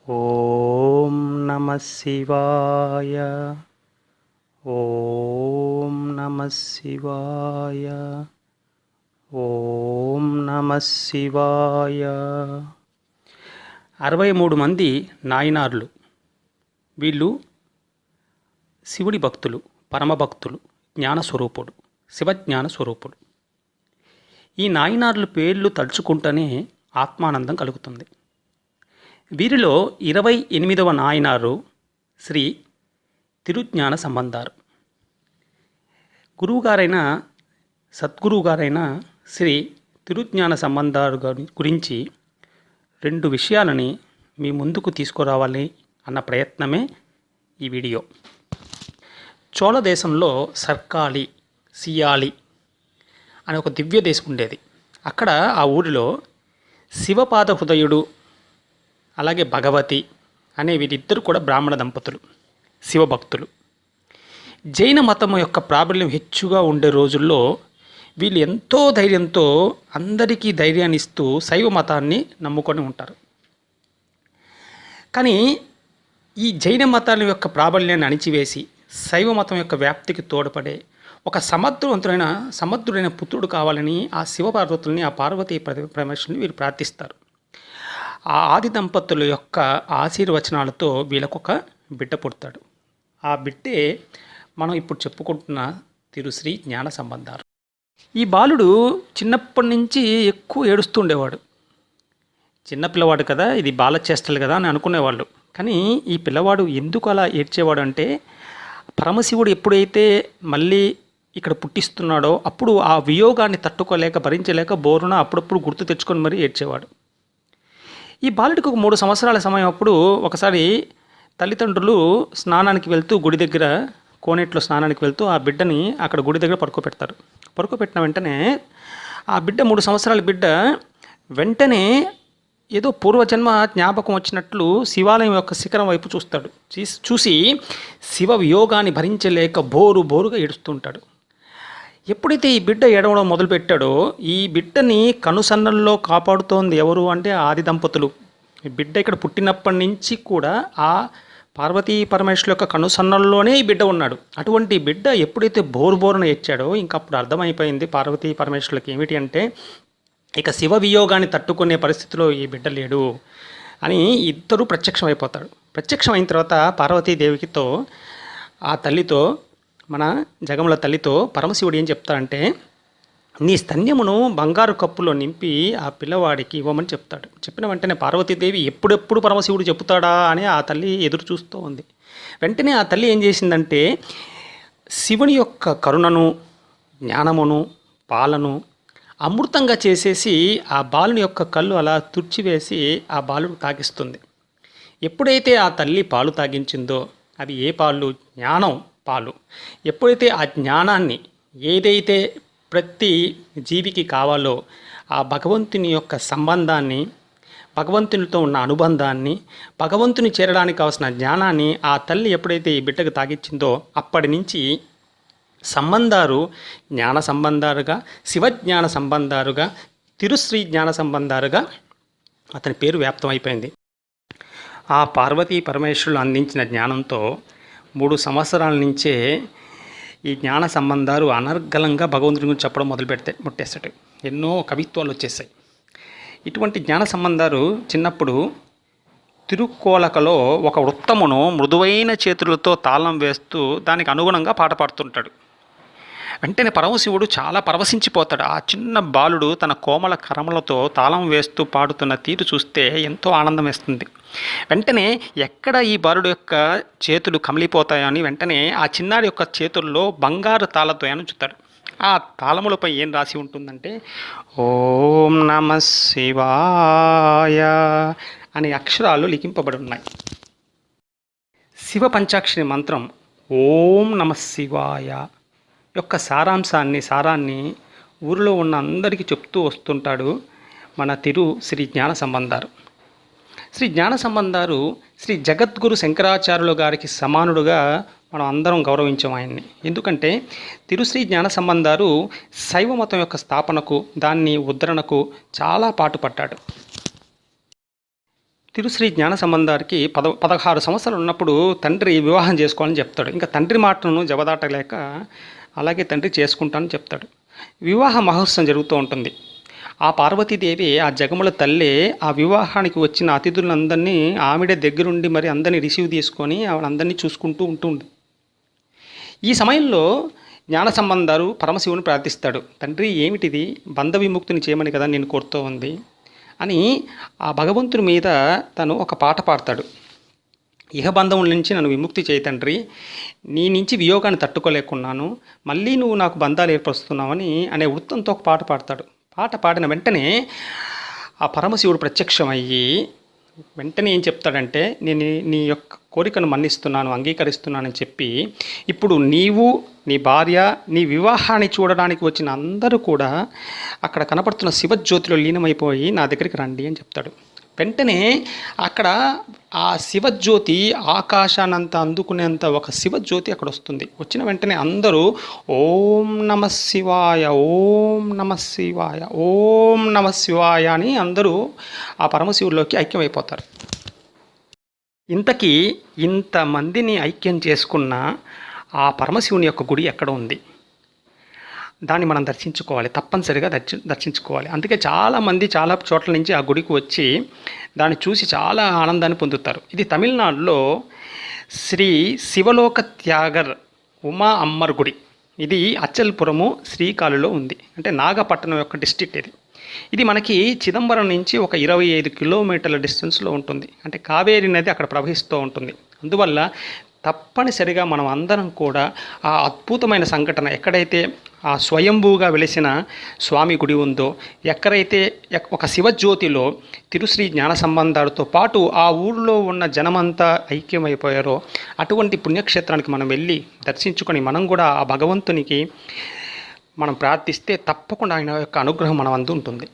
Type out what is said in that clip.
ఓం నమః శివాయ. ఓం నమః శివాయ. ఓం నమః శివాయ. 63 మంది నాయనార్లు. వీళ్ళు శివుడి భక్తులు, పరమభక్తులు, జ్ఞానస్వరూపుడు, శివజ్ఞాన స్వరూపుడు. ఈ నాయనార్ల పేర్లు తలుచుకుంటేనే ఆత్మానందం కలుగుతుంది. వీరిలో 28వ నాయనారు శ్రీ తిరుజ్ఞాన సంబంధారు. గురువుగారైన సద్గురువుగారైన శ్రీ తిరుజ్ఞాన సంబంధారు గురించి 2 విషయాలని మీ ముందుకు తీసుకురావాలి అన్న ప్రయత్నమే ఈ వీడియో. చోళ దేశంలో సర్కాళి, సియాలి అనే ఒక దివ్య దేశం ఉండేది. అక్కడ ఆ ఊరిలో శివపాద హృదయుడు అలాగే భగవతి అనే వీరిద్దరు కూడా బ్రాహ్మణ దంపతులు, శివభక్తులు. జైన మతం యొక్క ప్రాబల్యం హెచ్చుగా ఉండే రోజుల్లో వీళ్ళు ఎంతో ధైర్యంతో అందరికీ ధైర్యాన్ని ఇస్తూ శైవ మతాన్ని నమ్ముకొని ఉంటారు. కానీ ఈ జైన మతాల యొక్క ప్రాబల్యాన్ని అణిచివేసి శైవ మతం యొక్క వ్యాప్తికి తోడ్పడే ఒక సమర్థుడైన పుత్రుడు కావాలని ఆ శివపార్వతుల్ని, ఆ పార్వతీ పరమేశ్వరుని వీరు ప్రార్థిస్తారు. ఆ ఆది దంపతుల యొక్క ఆశీర్వచనాలతో వీళ్ళకొక బిడ్డ పుడతాడు. ఆ బిడ్డే మనం ఇప్పుడు చెప్పుకుంటున్న తిరుశ్రీ జ్ఞాన సంబంధారు. ఈ బాలుడు చిన్నప్పటి నుంచి ఎక్కువ ఏడుస్తుండేవాడు. చిన్నపిల్లవాడు కదా, ఇది బాలచేష్టలు కదా అని అనుకునేవాళ్ళు. కానీ ఈ పిల్లవాడు ఎందుకు అలా ఏడ్చేవాడు అంటే, పరమశివుడు ఎప్పుడైతే మళ్ళీ ఇక్కడ పుట్టిస్తున్నాడో అప్పుడు ఆ వియోగాన్ని తట్టుకోలేక, భరించలేక బోరున అప్పుడప్పుడు గుర్తు తెచ్చుకొని మరీ ఏడ్చేవాడు. ఈ బాలుడికి ఒక 3 సంవత్సరాల సమయం అప్పుడు ఒకసారి తల్లిదండ్రులు స్నానానికి వెళ్తూ గుడి దగ్గర, కోనేట్లో స్నానానికి వెళ్తూ ఆ బిడ్డని అక్కడ గుడి దగ్గర పడుకోబెడతారు. పడుకోబెట్టిన వెంటనే ఆ బిడ్డ 3 సంవత్సరాల బిడ్డ వెంటనే ఏదో పూర్వజన్మ జ్ఞాపకం వచ్చినట్లు శివాలయం యొక్క శిఖరం వైపు చూస్తాడు. చూసి శివ వియోగాన్ని భరించలేక బోరుగా ఏడుస్తుంటాడు. ఎప్పుడైతే ఈ బిడ్డ ఏడవడం మొదలుపెట్టాడో, ఈ బిడ్డని కనుసన్నల్లో కాపాడుతోంది ఎవరు అంటే ఆది దంపతులు. ఈ బిడ్డ ఇక్కడ పుట్టినప్పటి నుంచి కూడా ఆ పార్వతీ పరమేశ్వరు యొక్క కనుసన్నల్లోనే ఈ బిడ్డ ఉన్నాడు. అటువంటి బిడ్డ ఎప్పుడైతే బోరున ఏడ్చాడో ఇంకా అప్పుడు అర్థమైపోయింది పార్వతీ పరమేశ్వరులకి ఏమిటి అంటే, ఇక శివ వియోగాన్ని తట్టుకునే పరిస్థితిలో ఈ బిడ్డ లేడు అని ఇద్దరూ ప్రత్యక్షమైపోతాడు. ప్రత్యక్షమైన తర్వాత పార్వతీదేవితో, ఆ తల్లితో, మన జగముల తల్లితో పరమశివుడు ఏం చెప్తాడంటే, నీ స్తన్యమును బంగారు కప్పులో నింపి ఆ పిల్లవాడికి ఇవ్వమని చెప్తాడు. చెప్పిన వెంటనే పార్వతీదేవి ఎప్పుడెప్పుడు పరమశివుడు చెప్తాడా అని ఆ తల్లి ఎదురు చూస్తూ ఉంది. వెంటనే ఆ తల్లి ఏం చేసిందంటే, శివుని యొక్క కరుణను, జ్ఞానమును, పాలను అమృతంగా చేసేసి ఆ బాలుని యొక్క కళ్ళు అలా తుడిచివేసి ఆ బాలుడు తాగిస్తుంది. ఎప్పుడైతే ఆ తల్లి పాలు తాగించిందో, అవి ఏ పాలు? జ్ఞానం పాలు. ఎప్పుడైతే ఆ జ్ఞానాన్ని, ఏదైతే ప్రతి జీవికి కావాలో ఆ భగవంతుని యొక్క సంబంధాన్ని, భగవంతునితో ఉన్న అనుబంధాన్ని, భగవంతుని చేరడానికి కావాల్సిన జ్ఞానాన్ని ఆ తల్లి ఎప్పుడైతే ఈ బిడ్డకు తాగిచ్చిందో అప్పటి నుంచి సంబంధారు జ్ఞాన సంబంధారుగా, శివజ్ఞాన సంబంధారుగా, తిరుశ్రీ జ్ఞాన సంబంధారుగా అతని పేరు వ్యాప్తమైపోయింది. ఆ పార్వతీ పరమేశ్వరులు అందించిన జ్ఞానంతో 3 సంవత్సరాల నుంచే ఈ జ్ఞాన సంబంధాలు అనర్గళంగా భగవంతుని గురించి చెప్పడం ముట్టేస్తాడు. ఎన్నో కవిత్వాలు వచ్చేసాయి. ఇటువంటి జ్ఞాన సంబంధాలు చిన్నప్పుడు తిరుక్కోలకలో ఒక వృత్తమును మృదువైన చేతులతో తాళం వేస్తూ దానికి అనుగుణంగా పాట పాడుతుంటాడు. వెంటనే పరమశివుడు చాలా పరవశించిపోతాడు. ఆ చిన్న బాలుడు తన కోమల కరములతో తాళం వేస్తూ పాడుతున్న తీరు చూస్తే ఎంతో ఆనందం వేస్తుంది. వెంటనే ఎక్కడ ఈ బాలుడు యొక్క చేతులు కమిలిపోతాయో అని వెంటనే ఆ చిన్నారి యొక్క చేతుల్లో బంగారు తాళద్వయాన్ని చూస్తాడు. ఆ తాళములపై ఏం రాసి ఉంటుందంటే, ఓం నమః శివాయ అనే అక్షరాలు లిఖింపబడి ఉన్నాయి. శివ పంచాక్షరి మంత్రం ఓం నమః శివాయ యొక్క సారాన్ని ఊరిలో ఉన్న అందరికీ చెప్తూ వస్తుంటాడు మన శ్రీ జ్ఞాన సంబంధారు. శ్రీ జ్ఞాన సంబంధారు శ్రీ జగద్గురు శంకరాచార్యుల గారికి సమానుడుగా మనం అందరం గౌరవించాం ఆయన్ని. ఎందుకంటే తిరుశ్రీ జ్ఞాన సంబంధారు శైవ మతం యొక్క స్థాపనకు, దాన్ని ఉద్ధరణకు చాలా పాటుపడ్డాడు. తిరుశ్రీ జ్ఞాన సంబంధానికి 16 సంవత్సరాలు ఉన్నప్పుడు తండ్రి వివాహం చేసుకోవాలని చెప్తాడు. ఇంకా తండ్రి మాటలను జవదాటలేక అలాగే తండ్రి చేసుకుంటానని చెప్తాడు. వివాహ మహోత్సవం జరుగుతూ ఉంటుంది. ఆ పార్వతీదేవి ఆ జగముల తల్లి ఆ వివాహానికి వచ్చిన అతిథులందరినీ ఆవిడే దగ్గరుండి మరి అందరినీ రిసీవ్ తీసుకొని వాళ్ళందరినీ చూసుకుంటూ ఉంటుంది. ఈ సమయంలో జ్ఞాన సంబంధాలు పరమశివుని ప్రార్థిస్తాడు. తండ్రి ఏమిటిది, బంధ విముక్తిని చేయమని కదా నేను కోరుతూ ఉంది అని ఆ భగవంతుని మీద తను ఒక పాట పాడతాడు. ఇహబంధముల నుంచి నన్ను విముక్తి చేయి తండ్రి, నీ నుంచి వియోగాన్ని తట్టుకోలేకున్నాను, మళ్ళీ నువ్వు నాకు బంధాలు ఏర్పరుస్తున్నావని అనే వృత్తంతో ఒక పాట పాడతాడు. పాట పాడిన వెంటనే ఆ పరమశివుడు ప్రత్యక్షమయ్యి వెంటనే ఏం చెప్తాడంటే, నేను నీ యొక్క కోరికను మన్నిస్తున్నాను, అంగీకరిస్తున్నానని చెప్పి, ఇప్పుడు నీవు నీ భార్య నీ వివాహాన్ని చూడడానికి వచ్చిన అందరూ కూడా అక్కడ కనపడుతున్న శివజ్యోతిలో లీనమైపోయి నా దగ్గరికి రండి అని చెప్తాడు. వెంటనే అక్కడ ఆ శివజ్యోతి ఆకాశానంత అందుకునేంత ఒక శివజ్యోతి అక్కడ వస్తుంది. వచ్చిన వెంటనే అందరూ ఓం నమ శివాయ, ఓం నమ శివాయ, ఓం నమ శివాయ అని అందరూ ఆ పరమశివుల్లోకి ఐక్యమైపోతారు. ఇంతకీ ఇంతమందిని ఐక్యం చేసుకున్న ఆ పరమశివుని యొక్క గుడి ఎక్కడ ఉంది? దాన్ని మనం దర్శించుకోవాలి, తప్పనిసరిగా దర్శించుకోవాలి. అందుకే చాలామంది చాలా చోట్ల నుంచి ఆ గుడికి వచ్చి దాన్ని చూసి చాలా ఆనందాన్ని పొందుతారు. ఇది తమిళనాడులో శ్రీ శివలోక త్యాగర్ ఉమా అమ్మర్ గుడి. ఇది అచ్చల్పురము శ్రీకాళులో ఉంది. అంటే నాగపట్టణం యొక్క డిస్ట్రిక్ట్ ఇది. ఇది మనకి చిదంబరం నుంచి ఒక 25 కిలోమీటర్ల డిస్టెన్స్లో ఉంటుంది. అంటే కావేరీ నది అక్కడ ప్రవహిస్తూ ఉంటుంది. అందువల్ల తప్పనిసరిగా మనం అందరం కూడా ఆ అద్భుతమైన సంఘటన, ఎక్కడైతే ఆ స్వయంభూగా వెలిసిన స్వామి గుడి ఉందో, ఎక్కడైతే ఒక శివజ్యోతిలో తిరుశ్రీ జ్ఞాన సంబంధాలతో పాటు ఆ ఊళ్ళో ఉన్న జనమంతా ఐక్యమైపోయారో అటువంటి పుణ్యక్షేత్రానికి మనం వెళ్ళి దర్శించుకొని మనం కూడా ఆ భగవంతునికి మనం ప్రార్థిస్తే తప్పకుండా ఆయన యొక్క అనుగ్రహం మన అందు ఉంటుంది.